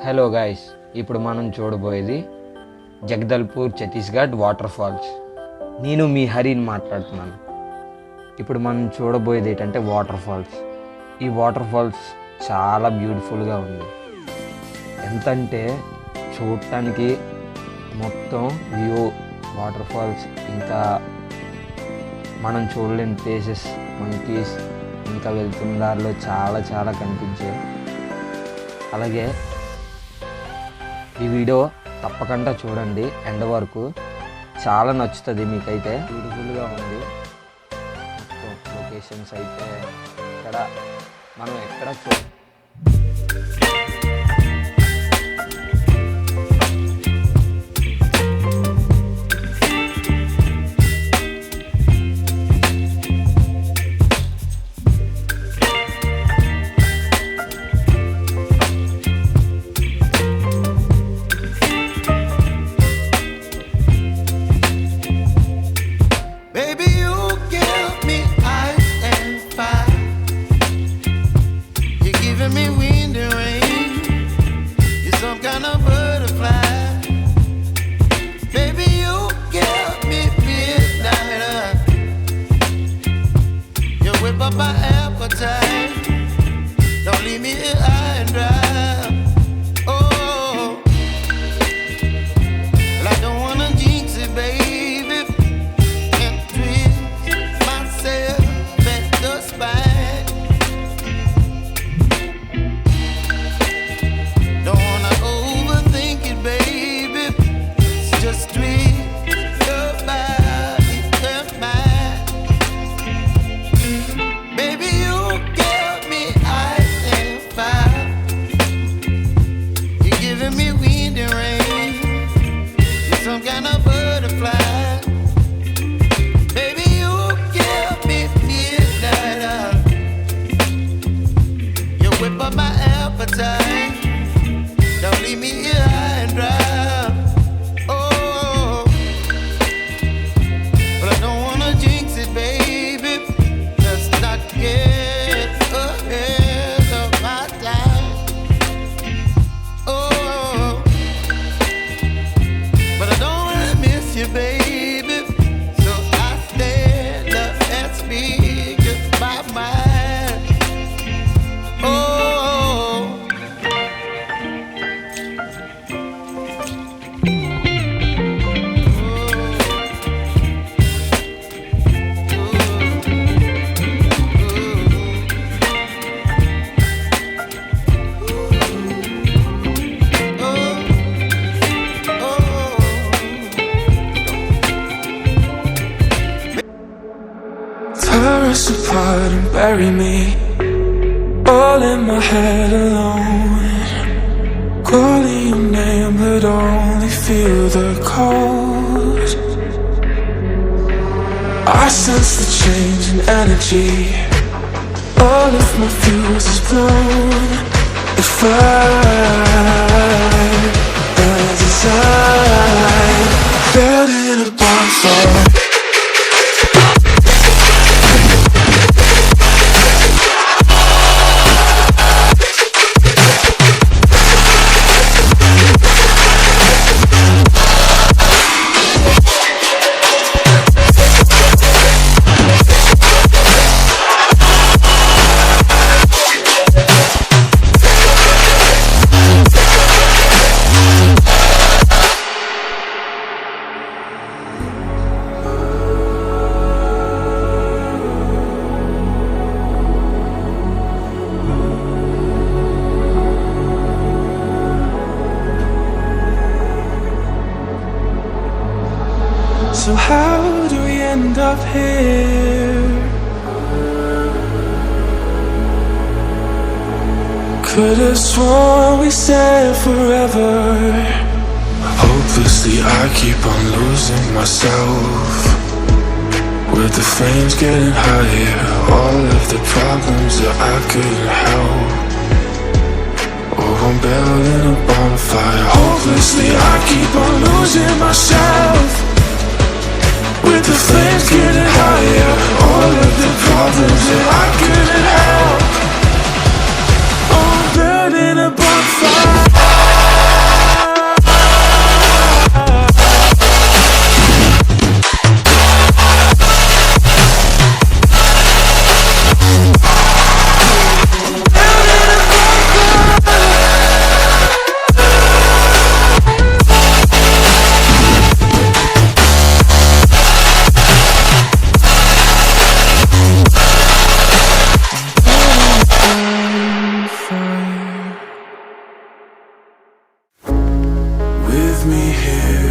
Hello guys, ఇప్పుడు మనం చూడబోయేది జగదల్పూర్ ఛత్తీస్గఢ్ వాటర్ ఫాల్స్. నేను మీ హరిని మాట్లాడుతున్నాను. ఇప్పుడు మనం చూడబోయేది ఏంటంటే వాటర్ ఫాల్స్. ఈ వాటర్ ఫాల్స్ చాలా బ్యూటిఫుల్గా ఉంది. ఎంతంటే చూడటానికి మొత్తం వ్యూ, వాటర్ ఫాల్స్, ఇంకా మనం చూడలేని ప్లేసెస్ మనకి ఇంకా వెళ్తున్న దారిలో చాలా చాలా కనిపించాయి. అలాగే ఈ వీడియో తప్పకుండా చూడండి, ఎండ్ వరకు చాలా నచ్చుతుంది మీకైతే. బ్యూటిఫుల్గా ఉంది మొత్తం లొకేషన్స్ అయితే. ఇక్కడ మనం ఎక్కడ up my appetite. Don't leave me here high and dry. Oh, well, I don't wanna jinx it, baby, and twist myself at the spine. Don't wanna overthink it, baby. It's just twist your body and mine. Baby, you give me ice and fire. You're giving me wind and rain. You're some kind of butterfly. Baby, you give me midnight oil. You whip up my appetite. Don't leave me here high and dry. Oh, but I don't wanna jinx it, baby. Let's not get ahead of my time. Oh, but I don't wanna miss you, baby. So I stand up and speak just my mind. Oh. Tear us apart and bury me all in my head alone. Calling your name but only feel the cold. I sense the change in energy. All of my fuse is blown. If as design, building a bonfire. So how do we end up here? Could've sworn we said forever. Hopelessly I keep on losing myself. With the flames getting higher, all of the problems that I couldn't help. Oh, I'm building a bonfire. Hopelessly I keep on losing myself. With the flames getting higher, all of the problems that I couldn't help. Oh, I'm burning a bonfire. me here.